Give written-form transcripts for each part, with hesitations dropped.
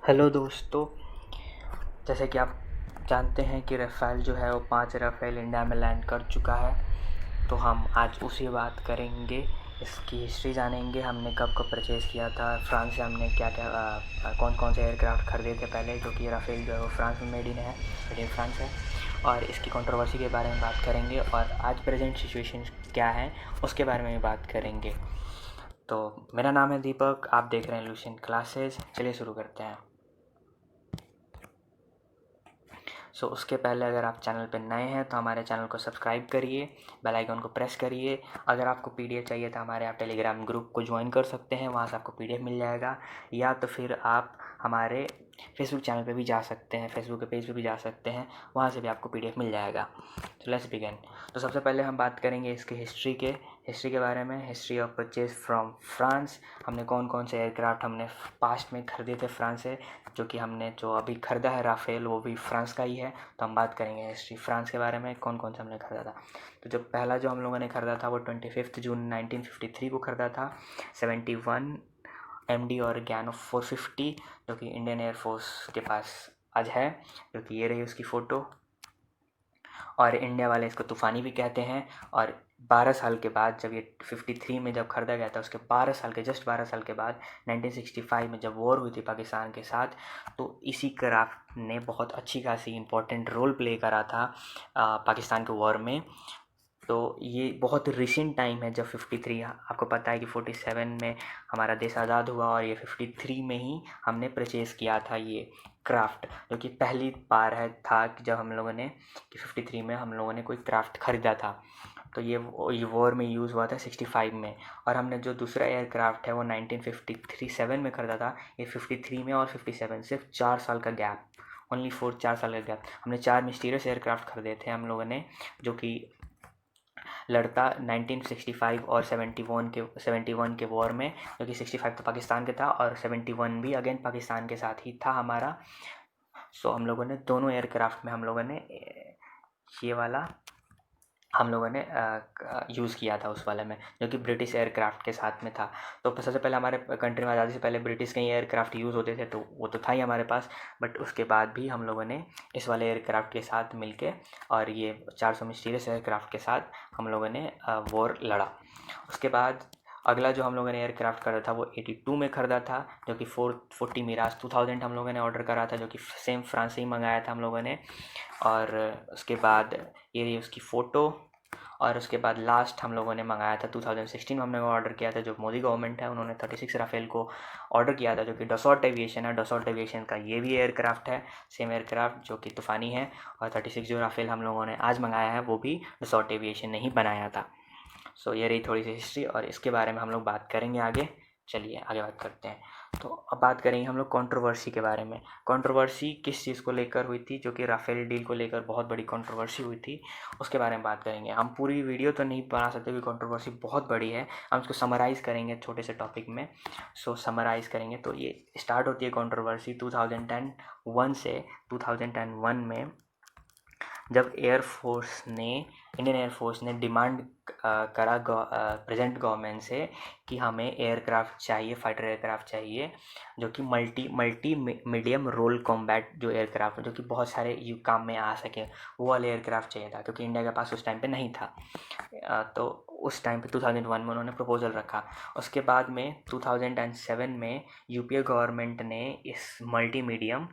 Hello दोस्तों, जैसे कि आप जानते हैं कि राफ़ेल जो है वो 5 राफ़ेल इंडिया में लैंड कर चुका है। तो हम आज उसी बात करेंगे, इसकी हिस्ट्री जानेंगे, हमने कब कब परचेज़ किया था, फ्रांस से हमने क्या क्या कौन कौन से एयरक्राफ्ट ख़रीदे थे पहले, क्योंकि राफ़ेल जो है वो फ्रांस में मेड इन फ्रांस है। और इसकी कंट्रोवर्सी के बारे में बात करेंगे और आज प्रेजेंट सिचुएशन क्या है उसके बारे में भी बात करेंगे। तो मेरा नाम है दीपक, आप देख रहे हैं लुसेंट क्लासेस। चलिए शुरू करते हैं। उसके पहले अगर आप चैनल पर नए हैं तो हमारे चैनल को सब्सक्राइब करिए, बेल आइकन को प्रेस करिए। अगर आपको पीडीएफ चाहिए तो हमारे आप टेलीग्राम ग्रुप को ज्वाइन कर सकते हैं, वहाँ से आपको पीडीएफ मिल जाएगा। या तो फिर आप हमारे फेसबुक चैनल पे भी जा सकते हैं, फेसबुक के पेज पे भी जा सकते हैं, वहाँ से भी आपको पीडीएफ मिल जाएगा। तो लेट्स बिगिन। तो सबसे पहले हम बात करेंगे इसके हिस्ट्री के बारे में। History of purchase from France. हमने कौन कौन से एयरक्राफ्ट हमने पास्ट में ख़रीदे थे फ्रांस से, जो अभी ख़रीदा है राफ़ेल वो भी फ्रांस का ही है। तो हम बात करेंगे हिस्ट्री फ्रांस के बारे में, कौन कौन सा हमने ख़रीदा था। तो जो पहला जो हम लोगों ने ख़रीदा था वो 25 जून 1953 को ख़रीदा था। 71 MD और गैनो 450, जो कि इंडियन एयरफोर्स के पास आज है, जो कि ये रही उसकी फ़ोटो। और इंडिया वाले इसको तूफ़ानी भी कहते हैं। और 12 साल के बाद, जब ये 53 में जब ख़रीदा गया था, उसके 12 साल के बाद 1965 में जब वॉर हुई थी पाकिस्तान के साथ, तो इसी क्राफ्ट ने बहुत अच्छी खासी इम्पोर्टेंट रोल प्ले करा था पाकिस्तान के वॉर में। तो ये बहुत रिसेंट टाइम है जब 53, आपको पता है कि 47 में हमारा देश आज़ाद हुआ और ये 53 में ही हमने परचेज़ किया था ये क्राफ्ट, जो कि पहली बार था कि जब हम लोगों ने कि 53 में हम लोगों ने कोई क्राफ्ट ख़रीदा था। तो ये वॉर में यूज़ हुआ था 65 में। और हमने जो दूसरा एयरक्राफ्ट है वो 1953-7 में ख़रीदा था। ये 53 में और 57 सिर्फ 4 साल का गैप, ओनली 4 साल का गैप। हमने 4 मिस्टीरियस एयरक्राफ्ट ख़रीदे थे हम लोगों ने, जो कि लड़ता 1965 और 71 के वॉर में, जो कि 65 तो पाकिस्तान के था और 71 भी अगेन पाकिस्तान के साथ ही था हमारा। हम लोगों ने दोनों एयरक्राफ्ट में ये वाला हम लोगों ने यूज़ किया था उस वाले में, जो कि ब्रिटिश एयरक्राफ्ट के साथ में था। तो सबसे पहले हमारे कंट्री में आज़ादी से पहले ब्रिटिश के ही एयरक्राफ्ट यूज़ होते थे, तो वो तो था ही हमारे पास। बट उसके बाद भी हम लोगों ने इस वाले एयरक्राफ्ट के साथ मिलके और ये 400 मिस्टीरियस एयरक्राफ्ट के साथ हम लोगों ने वॉर लड़ा। उसके बाद अगला जो हम लोगों ने एयरक्राफ्ट करा था वो 82 में ख़रीदा था, जो कि 440 मिराज 2000 हम लोगों ने ऑर्डर करा था, जो कि सेम फ्रांस से ही मंगाया था हम लोगों ने। और उसके बाद ये रही उसकी फ़ोटो। और उसके बाद लास्ट हम लोगों ने मंगाया था 2016 में हमने ऑर्डर किया था, जो मोदी गवर्नमेंट है उन्होंने 36 राफ़ेल को ऑर्डर किया था, जो कि डसॉल्ट एविएशन है। डसॉल्ट एविएशन का ये भी एयरक्राफ्ट है, सेम एयरक्राफ्ट जो कि तूफ़ानी है। और 36 जो राफ़ेल हम लोगों ने आज मंगाया है वो भी डसॉल्ट एविएशन ने ही बनाया था। ये रही थोड़ी सी हिस्ट्री और इसके बारे में हम लोग बात करेंगे आगे। चलिए आगे बात करते हैं। तो अब बात करेंगे हम लोग कंट्रोवर्सी के बारे में। कंट्रोवर्सी किस चीज़ को लेकर हुई थी, जो कि राफ़ेल डील को लेकर बहुत बड़ी कंट्रोवर्सी हुई थी, उसके बारे में बात करेंगे। हम पूरी वीडियो तो नहीं बना सकते क्योंकि कंट्रोवर्सी बहुत बड़ी है, हम इसको समराइज़ करेंगे छोटे से टॉपिक में। समराइज़ करेंगे तो ये स्टार्ट होती है कंट्रोवर्सी 2001 से। 2001 में जब इंडियन एयरफोर्स ने डिमांड करा प्रेजेंट गवर्नमेंट से कि हमें एयरक्राफ्ट चाहिए, फाइटर एयरक्राफ्ट चाहिए, जो कि मल्टी मीडियम रोल कॉम्बैट जो एयरक्राफ्ट, जो कि बहुत सारे काम में आ सके, वो वाले एयरक्राफ्ट चाहिए था, क्योंकि इंडिया के पास उस टाइम पे नहीं था। तो उस टाइम पे 2001 में उन्होंने प्रपोजल रखा। उसके बाद में 2007 में यूपीए गवर्नमेंट ने इस medium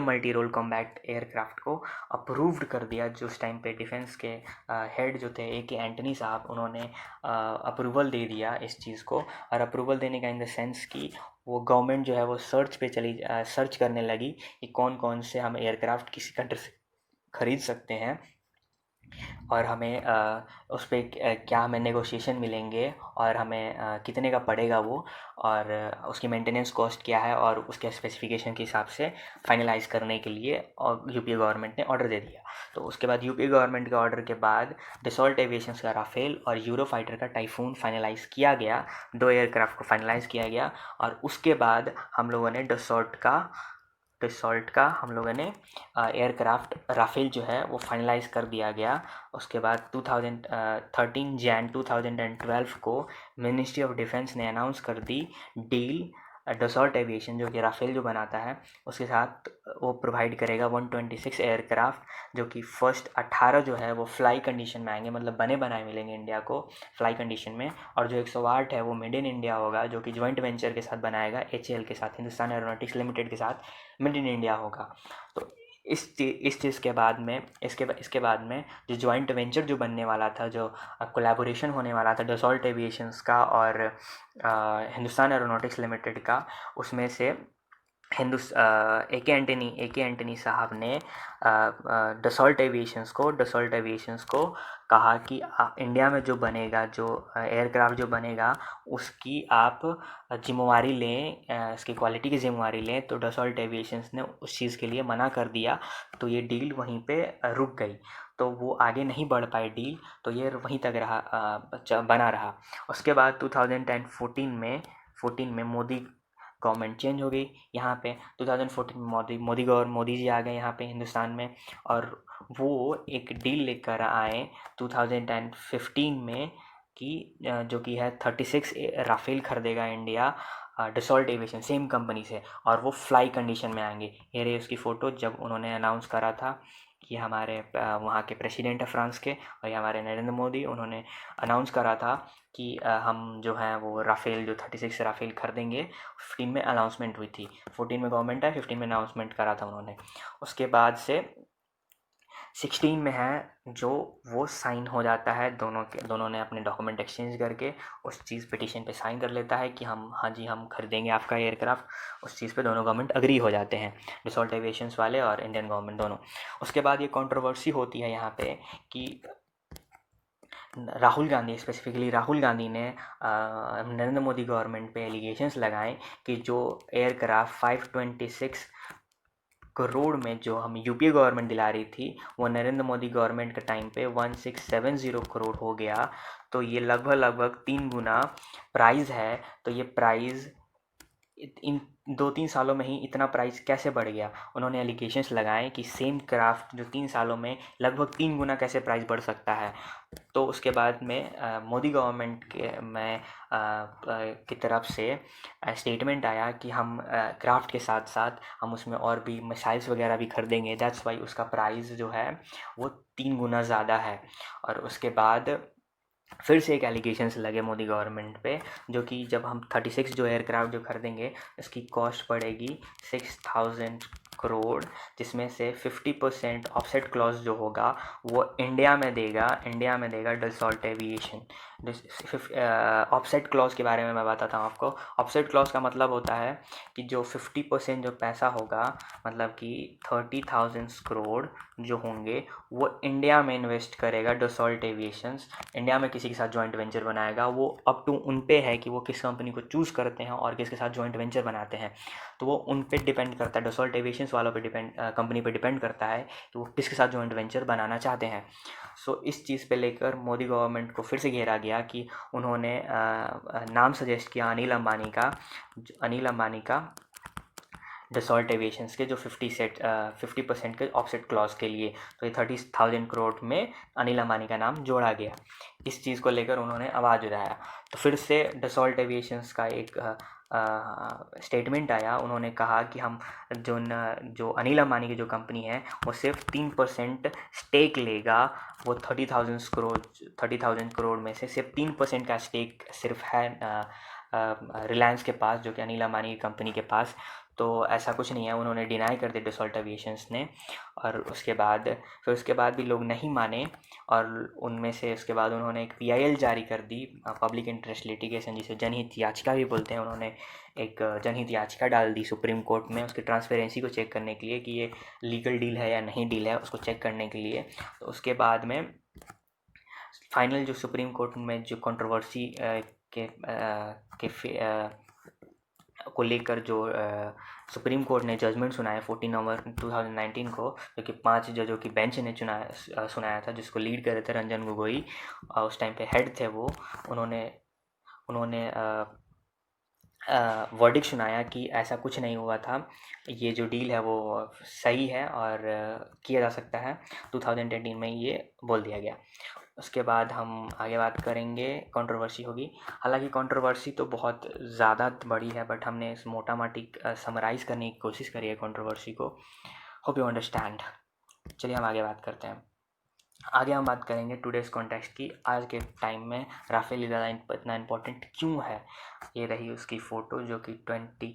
multi role combat aircraft को अप्रूव्ड कर दिया। जो उस टाइम पे डिफेंस के हेड जो थे ए के एंटनी साहब, उन्होंने अप्रूवल दे दिया इस चीज़ को। और अप्रूवल देने का इन द सेंस कि वो गवर्नमेंट जो है वो सर्च करने लगी कि कौन कौन से हम एयरक्राफ्ट किसी कंट्री से ख़रीद सकते हैं और हमें उस पर क्या हमें नेगोशिएशन मिलेंगे और हमें कितने का पड़ेगा वो, और उसकी मेंटेनेंस कॉस्ट क्या है, और उसके स्पेसिफिकेशन के हिसाब से फाइनलाइज़ करने के लिए और यूपीए गवर्नमेंट ने ऑर्डर दे दिया। तो उसके बाद यूपीए गवर्नमेंट के ऑर्डर के बाद डसॉल्ट एविएशन का राफ़ेल और यूरो फाइटर का टाइफून फाइनलाइज़ किया गया। 2 एयरक्राफ्ट को फाइनलाइज़ किया गया और उसके बाद हम लोगों ने डसॉल्ट का हम लोगों ने एयरक्राफ्ट राफ़ेल जो है वो फाइनलाइज़ कर दिया गया। उसके बाद 13 जैन 2012 को मिनिस्ट्री ऑफ डिफेंस ने अनाउंस कर दी डील डसॉल्ट एविएशन जो कि राफेल जो बनाता है उसके साथ वो प्रोवाइड करेगा 126 एयरक्राफ्ट, जो कि फर्स्ट 18 जो है वो फ्लाई कंडीशन में आएंगे, मतलब बने बनाए मिलेंगे इंडिया को फ्लाई कंडीशन में। और जो 108 है वो मेड इन इंडिया होगा, जो कि जॉइंट वेंचर के साथ बनाएगा HAL के साथ, हिंदुस्तान एरोनॉटिक्स लिमिटेड के साथ मेड इन इंडिया होगा। तो इस चीज़ के बाद में इसके बाद में जो जॉइंट वेंचर जो बनने वाला था, जो कोलैबोरेशन होने वाला था डसॉल्ट एविएशंस का और हिंदुस्तान एरोनॉटिक्स लिमिटेड का, उसमें से ए के एंटनी साहब ने डसॉल्ट एविएशंस को कहा कि इंडिया में जो बनेगा, जो एयरक्राफ्ट जो बनेगा उसकी आप जिम्मेवारी लें, इसकी क्वालिटी की जिम्मेवारी लें। तो डसॉल्ट एविएशंस ने उस चीज़ के लिए मना कर दिया, तो ये डील वहीं पे रुक गई, तो वो आगे नहीं बढ़ पाई डील, तो ये वहीं तक बना रहा। उसके बाद 2014 में मोदी गवर्नमेंट चेंज हो गई यहाँ पे। 2014 में मोदी जी आ गए यहाँ पे हिंदुस्तान में, और वो एक डील लेकर आए 2015 में कि जो कि है 36 राफेल खरीदेगा India Dassault aviation same company से, और वो फ्लाई कंडीशन में आएंगे। ये रही उसकी फ़ोटो जब उन्होंने अनाउंस करा था कि हमारे वहाँ के प्रेसिडेंट है फ्रांस के, और ये हमारे नरेंद्र मोदी, उन्होंने अनाउंस करा था कि हम जो है वो राफेल जो 36 राफेल खरीदेंगे। 15 में अनाउंसमेंट हुई थी, 14 में गवर्नमेंट है, 15 में अनाउंसमेंट करा था उन्होंने। उसके बाद से 16 में है जो वो साइन हो जाता है, दोनों ने अपने डॉक्यूमेंट एक्सचेंज करके उस चीज़ पिटीशन पे साइन कर लेता है कि हम, हाँ जी, हम खरीदेंगे आपका एयरक्राफ्ट। उस चीज़ पे दोनों गवर्नमेंट अग्री हो जाते हैं, डसॉल्ट एविएशंस वाले और इंडियन गवर्नमेंट दोनों। उसके बाद ये कंट्रोवर्सी होती है यहाँ पे कि राहुल गांधी ने नरेंद्र मोदी गवर्नमेंट पे एलिगेशंस लगाए कि जो एयरक्राफ्ट 526 करोड़ में जो हम यूपीए गवर्नमेंट दिला रही थी, वो नरेंद्र मोदी गवर्नमेंट के टाइम पे 1670 करोड़ हो गया। तो ये लगभग 3 गुना प्राइस है। तो ये प्राइस इन 2-3 सालों में ही इतना प्राइस कैसे बढ़ गया? उन्होंने एलिगेशंस लगाए कि सेम क्राफ्ट जो 3 सालों में लगभग 3 गुना कैसे प्राइस बढ़ सकता है। तो उसके बाद में मोदी गवर्नमेंट की तरफ से स्टेटमेंट आया कि हम क्राफ्ट के साथ साथ हम उसमें और भी मिसाइल्स वगैरह भी खरीदेंगे, दैट्स वाई उसका प्राइस जो है वो 3 गुना ज़्यादा है। और उसके बाद फिर से एक एलिगेशंस लगे मोदी गवर्नमेंट पे, जो कि जब हम 36 जो एयरक्राफ्ट जो खरीदेंगे इसकी कॉस्ट पड़ेगी 6000 करोड़, जिसमें से 50% ऑफसेट क्लॉज जो होगा वो इंडिया में देगा डसॉल्ट एविएशन। ऑफसेट क्लॉज के बारे में मैं बताता हूँ आपको। ऑफसेट क्लॉज का मतलब होता है कि जो 50% जो पैसा होगा, मतलब कि 30,000 करोड़ जो होंगे, वो इंडिया में इन्वेस्ट करेगा डसॉल्ट एविएशंस, इंडिया में किसी के साथ जॉइंट वेंचर बनाएगा। वो अप टू उन पे है कि वो किस कंपनी को चूज़ करते हैं और किसके साथ जॉइंट वेंचर बनाते हैं। तो वो उन पे डिपेंड करता है, डसॉल्ट एविएशंस वालों पे कंपनी पे डिपेंड करता है कि वो किसके साथ जॉइंट वेंचर बनाना चाहते हैं। सो इस चीज़ पे लेकर मोदी गवर्नमेंट को फिर से घेरा गया कि उन्होंने नाम सजेस्ट किया अनिल अंबानी का डसॉल्ट एविएशंस के जो 50% के ऑफसेट क्लॉज के लिए। तो ये 30,000 करोड़ में अनिल अंबानी का नाम जोड़ा गया। इस चीज़ को लेकर उन्होंने आवाज़ उठाया, तो फिर से डसॉल्ट एविएशंस का एक स्टेटमेंट आया। उन्होंने कहा कि हम जो अनिल अंबानी की जो कंपनी है वो सिर्फ 3% स्टेक लेगा। वो 30,000 करोड़ में से सिर्फ 3% का स्टेक सिर्फ है रिलायंस के पास, जो कि अनिल अंबानी की कंपनी के पास। तो ऐसा कुछ नहीं है, उन्होंने डिनाई कर दिया डसॉल्ट एविएशंस ने। और उसके बाद भी लोग नहीं माने, और उनमें से उसके बाद उन्होंने एक PIL जारी कर दी, पब्लिक इंटरेस्ट लिटिगेशन, जिसे जनहित याचिका भी बोलते हैं। उन्होंने एक जनहित याचिका डाल दी सुप्रीम कोर्ट में उसकी ट्रांसपेरेंसी को चेक करने के लिए कि ये लीगल डील है या नहीं डील है, उसको चेक करने के लिए। तो उसके बाद में फाइनल जो सुप्रीम कोर्ट में जो कंट्रोवर्सी को लेकर जो सुप्रीम कोर्ट ने जजमेंट सुनाया 14 नवंबर 2019 को, जो कि 5 जजों की बेंच ने सुनाया था, जिसको लीड कर रहे थे रंजन गोगोई, उस टाइम पे हेड थे वो। उन्होंने वर्डिक्ट सुनाया कि ऐसा कुछ नहीं हुआ था, ये जो डील है वो सही है और किया जा सकता है। 2018 में ये बोल दिया गया। उसके बाद हम आगे बात करेंगे, कंट्रोवर्सी होगी। हालांकि कंट्रोवर्सी तो बहुत ज़्यादा बड़ी है, बट हमने इस मोटा मोटी समराइज़ करने की कोशिश करी है कंट्रोवर्सी को। Hope you understand. चलिए हम आगे बात करते हैं। आगे हम बात करेंगे टुडेज कॉन्टेक्स्ट की। आज के टाइम में राफेल ज़्यादा इतना इम्पोर्टेंट क्यों है। ये रही उसकी फ़ोटो जो कि 29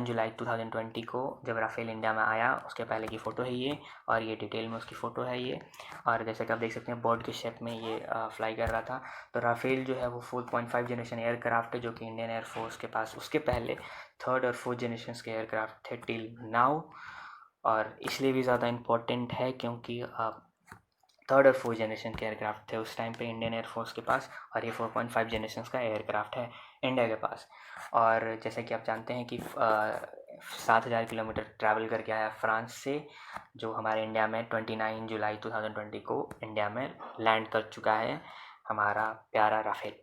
जुलाई 2020 को जब राफेल इंडिया में आया उसके पहले की फ़ोटो है ये, और ये डिटेल में उसकी फ़ोटो है ये। और जैसे कि आप देख सकते हैं बर्ड के शेप में ये फ्लाई कर रहा था। तो राफेल जो है वो 4.5 जनरेशन एयरक्राफ्ट है जो कि इंडियन एयरफोर्स के पास उसके पहले 3rd और 4th जनरेशन के एयरक्राफ्ट थे टिल नाउ। और इसलिए भी ज़्यादा इम्पोर्टेंट है क्योंकि 3rd और 4th जनरेशन के एयरक्राफ्ट थे उस टाइम पे इंडियन एयरफोर्स के पास, और ये 4.5 जनरेशन का एयरक्राफ्ट है इंडिया के पास। और जैसे कि आप जानते हैं कि 7,000 किलोमीटर ट्रैवल करके आया फ्रांस से, जो हमारे इंडिया में 29 जुलाई 2020 को इंडिया में लैंड कर चुका है हमारा प्यारा राफेल।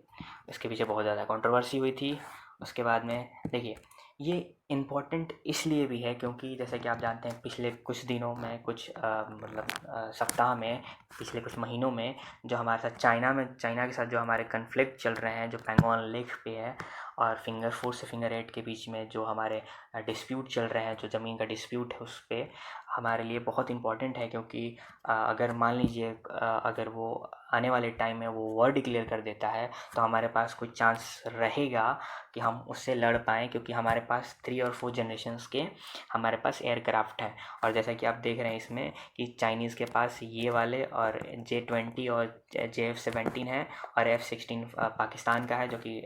इसके पीछे बहुत ज़्यादा कंट्रोवर्सी हुई थी। उसके बाद में देखिए, ये इम्पोर्टेंट इसलिए भी है क्योंकि जैसे कि आप जानते हैं पिछले कुछ दिनों में, कुछ सप्ताह में, पिछले कुछ महीनों में जो हमारे साथ चाइना के साथ जो हमारे कन्फ्लिक्ट चल रहे हैं, जो पैंगोंग लेक पे है और फिंगर 4 से फिंगर 8 के बीच में जो हमारे डिस्प्यूट चल रहे हैं, जो ज़मीन का डिस्प्यूट है, उस पर हमारे लिए बहुत इम्पोर्टेंट है। क्योंकि अगर मान लीजिए अगर वो आने वाले टाइम में वो वॉर डिक्लेयर कर देता है तो हमारे पास कुछ चांस रहेगा कि हम उससे लड़ पाएँ, क्योंकि हमारे पास 3 और 4 जनरेशन्स के हमारे पास एयरक्राफ्ट हैं। और जैसा कि आप देख रहे हैं इसमें कि चाइनीज़ के पास ये वाले और J-20 और JF-17 है, और F-16 पाकिस्तान का है, जो कि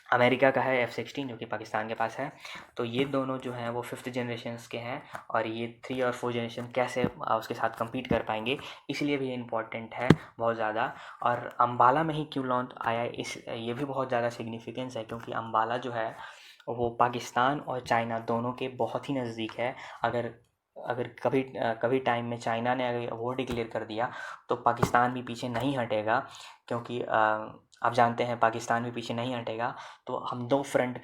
अमेरिका का है F-16 जो कि पाकिस्तान के पास है। तो ये दोनों जो हैं वो 5th जनरेशन्स के हैं, और ये 3 और 4 जनरेशन कैसे उसके साथ कम्पीट कर पाएंगे, इसलिए भी इम्पॉर्टेंट है बहुत ज़्यादा। और अम्बाला में ही क्यों लॉन्च आया, ये भी बहुत ज़्यादा सिग्निफिकेंस है, क्योंकि अम्बाला जो है वो पाकिस्तान और चाइना दोनों के बहुत ही नज़दीक है। अगर अगर कभी टाइम में चाइना ने अगर वॉर डिक्लेयर कर दिया तो पाकिस्तान भी पीछे नहीं हटेगा, क्योंकि आप जानते हैं पाकिस्तान भी पीछे नहीं हटेगा। तो हम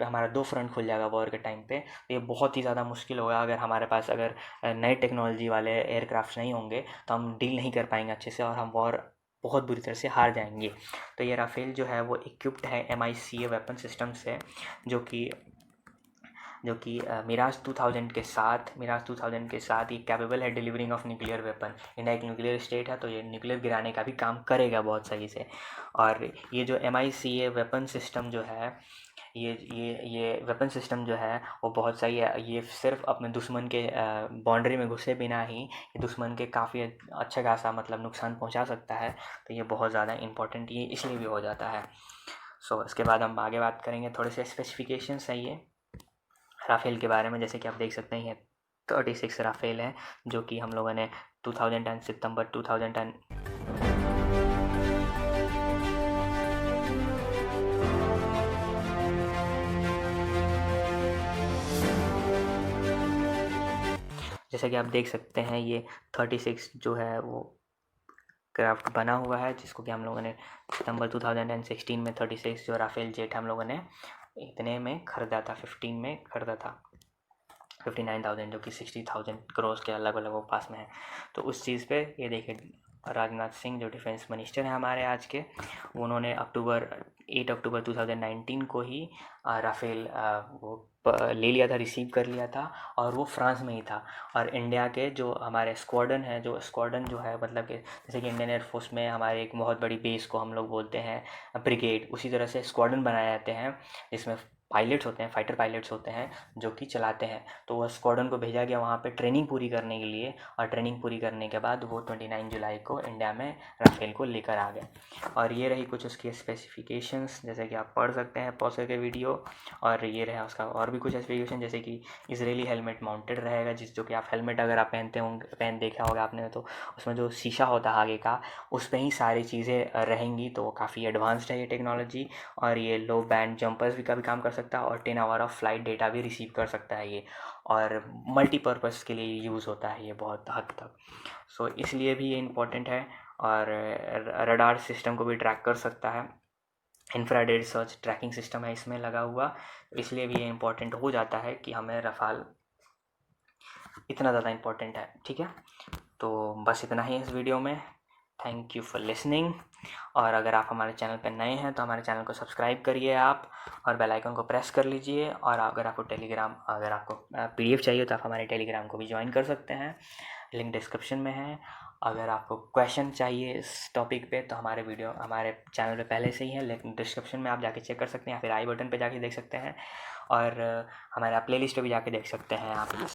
हमारा 2 फ्रंट खुल जाएगा वॉर के टाइम पे। तो ये बहुत ही ज़्यादा मुश्किल होगा अगर हमारे पास अगर नए टेक्नोलॉजी वाले एयरक्राफ्ट नहीं होंगे तो हम डील नहीं कर पाएंगे अच्छे से, और हम वॉर बहुत बुरी तरह से हार जाएंगे। तो ये राफेल जो है वो इक्विप्ड है MICA वेपन सिस्टम से, जो कि मिराज 2000 के साथ ये कैपेबल है delivering of nuclear weapon. India एक न्यूक्लियर स्टेट है तो ये न्यूक्लियर गिराने का भी काम करेगा बहुत सही से। और ये जो MICA वेपन सिस्टम जो है, ये वेपन सिस्टम जो है वो बहुत सही है। ये सिर्फ अपने दुश्मन के बाउंड्री में घुसे बिना ही ये दुश्मन के काफ़ी अच्छा खासा नुकसान पहुंचा सकता है। तो ये बहुत ज़्यादा इम्पोर्टेंट ये इसलिए भी हो जाता है। इसके बाद हम आगे बात करेंगे, थोड़े से स्पेसिफिकेशंस है ये राफेल के बारे में। जैसे कि आप देख सकते हैं ये 36 राफेल हैं जो कि हम लोगों ने 2010 सितंबर 2010 जैसे कि आप देख सकते हैं ये 36 जो है वो क्राफ्ट बना हुआ है, जिसको कि हम लोगों ने सितंबर 2016 में 36 जो राफेल जेट हम लोगों ने इतने में ख़रीदा था, 15 में ख़रीदा था, 59,000 जो कि 60,000 करोड़ के अलग अलग वो पास में है। तो उस चीज़ पे ये देखिए राजनाथ सिंह जो डिफेंस मिनिस्टर हैं हमारे आज के, उन्होंने 8 अक्टूबर 2019 को ही राफेल वो ले लिया था, रिसीव कर लिया था, और वो फ्रांस में ही था। और इंडिया के जो हमारे स्क्वाड्रन है, जो स्क्वाड्रन जो है मतलब कि जैसे कि इंडियन एयरफोर्स में हमारे एक बहुत बड़ी बेस को हम लोग बोलते हैं ब्रिगेड, उसी तरह से स्क्वाड्रन बनाए जाते हैं जिसमें पायलट्स होते हैं, फाइटर पायलट्स होते हैं जो कि चलाते हैं। तो वह स्क्वाड्रन को भेजा गया वहाँ पे ट्रेनिंग पूरी करने के लिए, और ट्रेनिंग पूरी करने के बाद वो 29 जुलाई को इंडिया में राफेल को लेकर आ गए। और ये रही कुछ उसकी स्पेसिफिकेशंस, जैसे कि आप पढ़ सकते हैं पॉज करके वीडियो। और ये रहा उसका और भी कुछ स्पेसिफिकेशन, जैसे कि इजरायली हेलमेट माउंटेड रहेगा, जो कि आप हेलमेट अगर आप देखा होगा आपने, तो उसमें जो शीशा होता है आगे का, उस पर ही सारी चीज़ें रहेंगी। तो काफ़ी एडवांस्ड है ये टेक्नोलॉजी, और ये लो बैंड जंपर्स भी का भी काम कर सकता है, और 10 आवर ऑफ फ्लाइट डेटा भी रिसीव कर सकता है ये, और मल्टीपर्पज़ के लिए यूज़ होता है ये बहुत हद तक। इसलिए भी ये इम्पोर्टेंट है। और रडार सिस्टम को भी ट्रैक कर सकता है, इंफ्रारेड सर्च ट्रैकिंग सिस्टम है इसमें लगा हुआ, इसलिए भी ये इम्पोर्टेंट हो जाता है कि हमें रफाल इतना ज़्यादा इम्पोर्टेंट है। ठीक है, तो बस इतना ही इस वीडियो में। Thank you for listening. और अगर आप हमारे चैनल पर नए हैं तो हमारे चैनल को सब्सक्राइब करिए आप, और बेल आइकन को प्रेस कर लीजिए। और अगर आपको PDF चाहिए तो आप हमारे टेलीग्राम को भी ज्वाइन कर सकते हैं, लिंक डिस्क्रिप्शन में है। अगर आपको क्वेश्चन चाहिए इस टॉपिक पे तो हमारे चैनल पे पहले से ही है, लेकिन डिस्क्रिप्शन में आप जाके चेक कर सकते हैं, या फिर आई बटन पे जाके देख सकते हैं, और हमारे प्लेलिस्ट पे भी जाके देख सकते हैं आप।